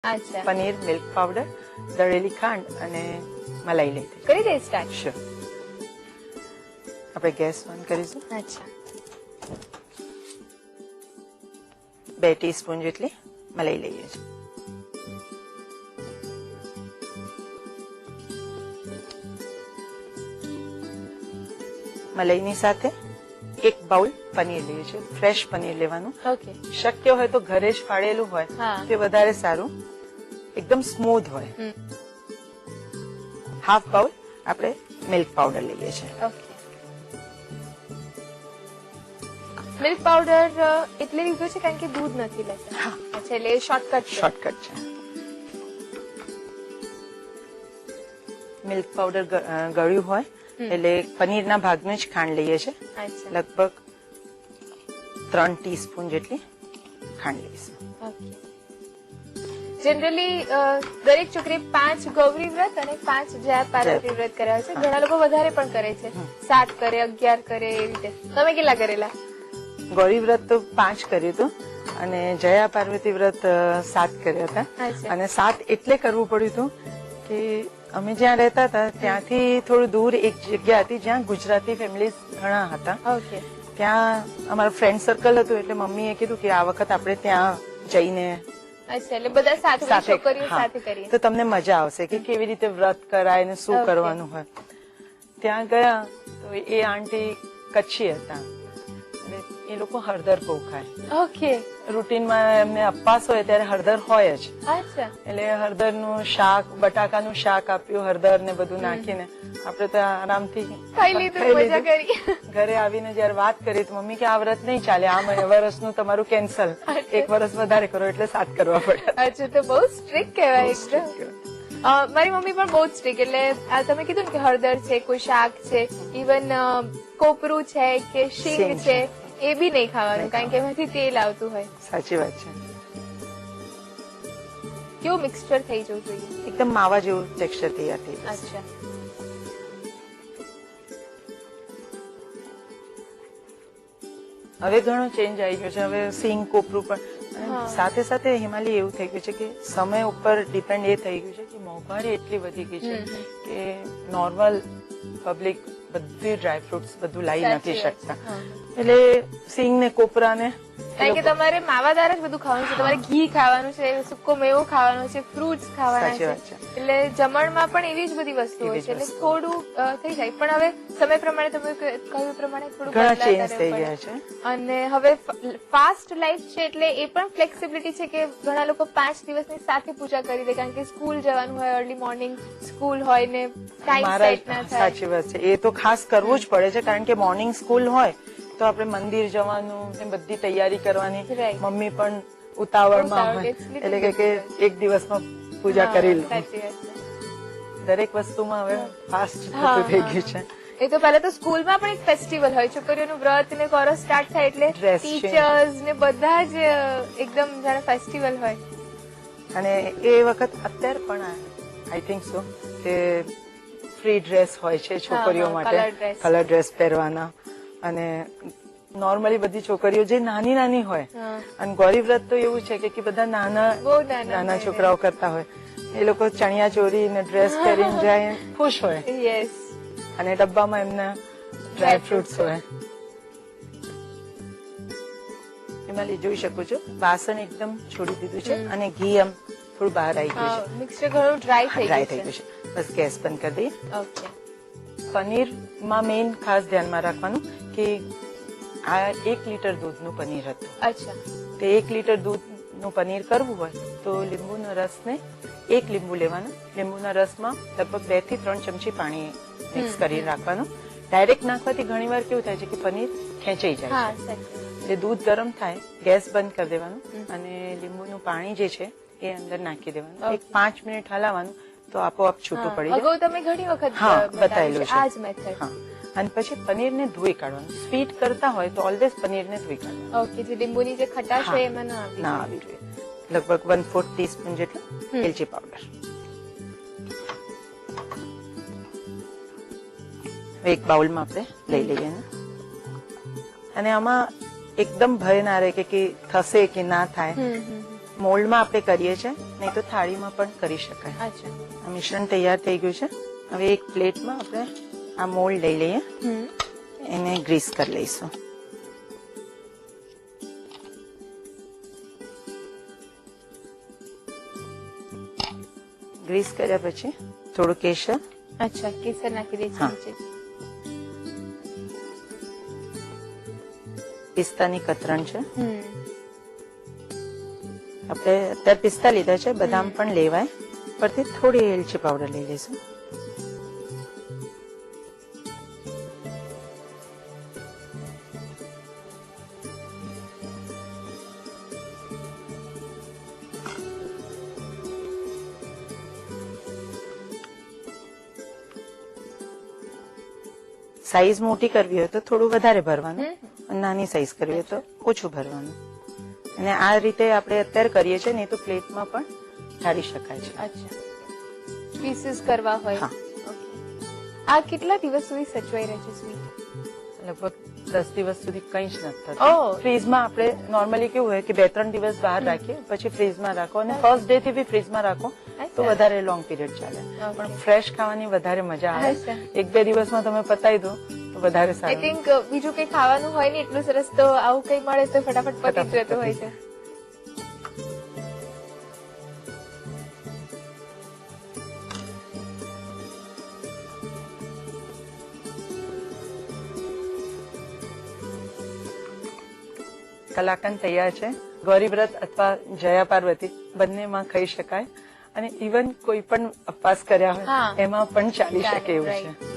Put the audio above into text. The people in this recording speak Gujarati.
અચ્છા, પનીર, મિલ્ક પાવડર, દળેલી ખાંડ અને મલાઈ લઈ કરી દે સ્ટાર્ટ. શ્યોર. આપણે ગેસ ઓન કરીશું. અચ્છા, 2 ટીસ્પૂન જેટલી મલાઈ લઈએ છીએ. મલાઈની સાથે 1 બાઉલ પનીર લઈએ છીએ. ફ્રેશ પનીર લેવાનું. ઓકે, શક્ય હોય તો ઘરે જ ફાડેલું હોય હા. તે વધારે સારું, એકદમ સ્મૂથ હોય. હાફ બાઉલ આપણે મિલ્ક પાવડર લઈએ છીએ. ઓકે. મિલ્ક પાવડર એટલે લીધું છે કારણ કે દૂધ નથી લેતા. હા. અચ્છા, એટલે શોર્ટકટ. શોર્ટકટ છે. મિલ્ક પાવડર ગળ્યું હોય એટલે પનીરના ભાગનું જ ખાંડ લઈએ છીએ. અચ્છા, લગભગ 3 ટીસ્પૂન જેટલી ખાંડ લઈશું. ઓકે. જનરલી દરેક છોકરી 5 ગૌરી વ્રત અને 5 જયા પાર્વતી વ્રત કર્યા છે. ઘણા લોકો વધારે પણ કરે છે, 7 કરે, 11 કરે, એ રીતે. તમે કેટલા કરેલા? ગૌરી વ્રત તો 5 કર્યું હતું અને જયા પાર્વતી વ્રત 7 કર્યા હતા. અચ્છા. અને 7 એટલે કરવું પડ્યું હતું કે અમે જ્યાં રહેતા હતા ત્યાંથી થોડું દૂર એક જગ્યા હતી જ્યાં ગુજરાતી ફેમિલી ઘણા હતા. ઓકે, ત્યાં અમારું ફ્રેન્ડ સર્કલ હતું એટલે મમ્મીએ કીધું કે આ વખત આપણે ત્યાં જઈને અચ્છા, એટલે બધા સાથે છોકરીઓ હા, સાથે કરીએ. તો તમને મજા આવશે કે કેવી રીતે વ્રત કરાય ને શું Okay. કરવાનું હોય. ત્યાં ગયા તો એ આંટી કચ્છી હતા અને એ લોકો હળદર બહુ ખાય. ઓકે, રૂટીનમાં એમને અપવાસ હોય ત્યારે હળદર હોય જ. અચ્છા, એટલે હળદરનું શાક, બટાકાનું શાક આપ્યું, હળદર ને બધું નાખીને આપણે તો આરામથી ખાઈ લીધું, મજા કરી. ઘરે આવીને જયારે વાત કરી તો મમ્મી કે આ વ્રત નહીં ચાલે, આ વર્ષનું તમારું કેન્સલ, 1 વર્ષ વધારે કરો એટલે 7 કરવા પડે. અચ્છા, તો બહુ સ્ટ્રિક્ટ કહેવાય એકદમ. મારી મમ્મી પણ બહુ જ સ્ટ્રિક્ટ. એટલે આ તમે કીધું ને કે હળદર છે, કોઈ શાક છે, ઇવન કોપરું છે કે શીંગ શીંગ છે, એ બી નહીં ખાવાનું કારણ કે એમાંથી તેલ આવતું હોય. સાચી વાત છે. કેવું મિક્સચર થઈ જવું જોઈએ. એકદમ માવા જેવું ટેક્સચર તૈયાર થઈ જશે. અચ્છા, હવે ઘણો ચેન્જ આવી ગયો છે. હવે સિંગ, કોપરું પણ અને હા. સાથે સાથે હિમાલય એવું થઈ ગયું છે કે સમય ઉપર ડિપેન્ડ એ થઈ ગયું છે કે મોંઘવારી એટલી વધી ગઈ છે કે નોર્મલ પબ્લિક બધી ડ્રાયફ્રુટ્સ બધું લાવી નથી સાચી વાત છે. શકતા. હા. એટલે સિંગ ને કોપરા ને કારણ કે તમારે માવાદાર જ બધું ખાવાનું છે, તમારે ઘી ખાવાનું છે, સૂકો મેવો ખાવાનો છે, ફ્રૂટ્સ ખાવાના સાચી છે. વાત છે. એટલે જમણમાં પણ એવી જ બધી વસ્તુઓ એવી જ છે. એટલે વસ્તુ. થોડું થઈ જાય. પણ હવે સમય પ્રમાણે તમે કહ્યું પ્રમાણે થોડું ઘણા બદલાતા ચેન્જ થઈ રહેવું ગયા પડે. છે. અને હવે ફાસ્ટ લાઈફ છે એટલે એ પણ ફ્લેક્સિબિલિટી છે કે ઘણા લોકો 5 દિવસની સાથે પૂજા કરી દે કારણ કે સ્કૂલ જવાનું હોય, અર્લી મોર્નિંગ સ્કૂલ હોય ને ટાઈમ સેટ ના થાય. સાચી વાત છે. એ તો ખાસ કરવું જ પડે છે કારણ કે મોર્નિંગ સ્કૂલ હોય તો આપણે મંદિર જવાનું ને બધી તૈયારી કરવાની. Right. મમ્મી પણ ઉતાવળમાં ઉતાવળ, હોય it's little એટલે કે bit એક દિવસમાં પૂજા હા, કરી લો. સાચી વાત છે. દરેક વસ્તુમાં હવે ફાસ્ટ હા, થતું થઈ હા. ગયું છે. એ તો પહેલા તો સ્કૂલમાં પણ એક ફેસ્ટિવલ હોય, છોકરીઓનું વ્રત ને કોરસ સ્ટાર્ટ થાય એટલે Dress change. ટીચર્સ ને બધા જ એકદમ જાણે ફેસ્ટિવલ હોય. અને એ વખત અત્યારે પણ આઈ થિંક સો કે ફ્રી ડ્રેસ હોય છે છોકરીઓ હા, માટે, colour dress. કલર ડ્રેસ પહેરવાના. અને નોર્મલી બધી છોકરીઓ જે નાની નાની હોય હા. અને ગૌરી વ્રત તો એવું છે કે બધા બહુ નાના નાના હોય. છોકરાઓ કરતા હોય એ લોકો ચણિયા ચોરી ને ડ્રેસ પહેરીને જાય, ખુશ હોય યસ. અને ડબ્બામાં એમના ડ્રાય ફ્રૂટ્સ હોય. એમાં જોઈ શકો છો વાસણ એકદમ છોડી દીધું છે અને ઘી આમ થોડું બહાર આવી ગયું છે, મિક્સચર ઘણું ડ્રાય થઈ ડ્રાય થઈ ગયું ગયું છે. બસ ગેસ બંધ કરી દઈએ. છે. ઓકે, પનીરમાં મેઇન ખાસ ધ્યાનમાં રાખવાનું કે આ 1 લીટર દૂધનું પનીર હતું. અચ્છા, તે 1 લીટર દૂધનું પનીર કરવું હોય તો લીંબુના રસને 1 લીંબુ લેવાનું. લીંબુના રસમાં લગભગ 2 થી 3 ચમચી પાણી મિક્સ કરી રાખવાનું. ડાયરેક્ટ નાખવાથી ઘણીવાર કેવું થાય છે કે પનીર ખેંચાઈ જાય હા, છે. સાચી. એટલે દૂધ ગરમ થાય, ગેસ બંધ કરી દેવાનું અને લીંબુનું પાણી જે છે એ અંદર નાખી દેવાનું. એક 5 મિનિટ હલાવવાનું તો આપોઆપ છૂટું પડી જાય. અગાઉ તમે ઘણી વખત હા, બતાવેલું બતાવેલું છે છે. આ જ મેથડ. હા, અને પછી પનીરને ધોઈ કાઢવાનું. સ્વીટ કરતા હોય તો ઓલવેઝ પનીરને ધોઈ કાઢવાનું. ઓકે, જે લીંબુની જે ખટાશ હા. હોય એમાં ના આવી ના જાય. આવી જોઈએ. લગભગ 1/4 ટીસ્પૂન જેટલું એલચી પાવડર. એક બાઉલમાં આપણે લઈ લઈએ ને. અને આમાં એકદમ ભય ના રહે કે થશે કે ના થાય. મોલ્ડમાં આપણે કરીએ છીએ, નહીં તો થાળીમાં પણ કરી શકાય. અચ્છા. આ મિશ્રણ તૈયાર થઈ ગયું છે. હવે એક પ્લેટમાં આપણે આ મોલ્ડ લઈ લઈએ, એને ગ્રીસ કરી લઈશું. ગ્રીસ કર્યા પછી થોડું કેસર. અચ્છા, કેસર નાખી દે છે હા. નીચે. પિસ્તાની કતરણ છે. હમ. આપણે અત્યારે પિસ્તા લીધા છે, બદામ પણ લેવાય. પરથી થોડી એલચી પાવડર લઈ લઈશું. સાઈઝ મોટી કરવી હોય તો થોડું વધારે ભરવાનું, નાની સાઈઝ કરવી હોય તો ઓછું ભરવાનું. અને આ રીતે આપણે અત્યારે કરીએ છીએ, નહીં તો પ્લેટમાં પણ ઢાળી શકાય છે. અચ્છા, પીસીસ કરવા હોય. હા. Okay. આ કેટલા દિવસ સુધી સચવાઈ રહે છે સ્વીટ? લગભગ 10 દિવસ સુધી કંઈ જ નથી થતું. ઓહ. ફ્રીઝમાં આપણે નોર્મલી કેવું હોય કે 2-3 દિવસ બહાર રાખીએ, પછી ફ્રીઝમાં રાખો, અને ફર્સ્ટ ડે થી બી ફ્રીઝમાં રાખો તો વધારે લોંગ પીરિયડ ચાલે. પણ ફ્રેશ ખાવાની વધારે મજા આવે. અચ્છા. 1-2 દિવસમાં તમે પતાવી દો તો વધારે આઈ સારું. થિંક બીજું કઈ ખાવાનું હોય ને એટલું સરસ, તો આવું કઈ મળે તો ફટાફટ પતી જ જતું હોય છે. કલાકંદ તૈયાર છે. ગૌરી વ્રત અથવા જયા પાર્વતી બંનેમાં ખાઈ શકાય, અને ઇવન કોઈ પણ ઉપવાસ કર્યા હોય હા. એમાં પણ ચાલી શકે એવું Right. છે.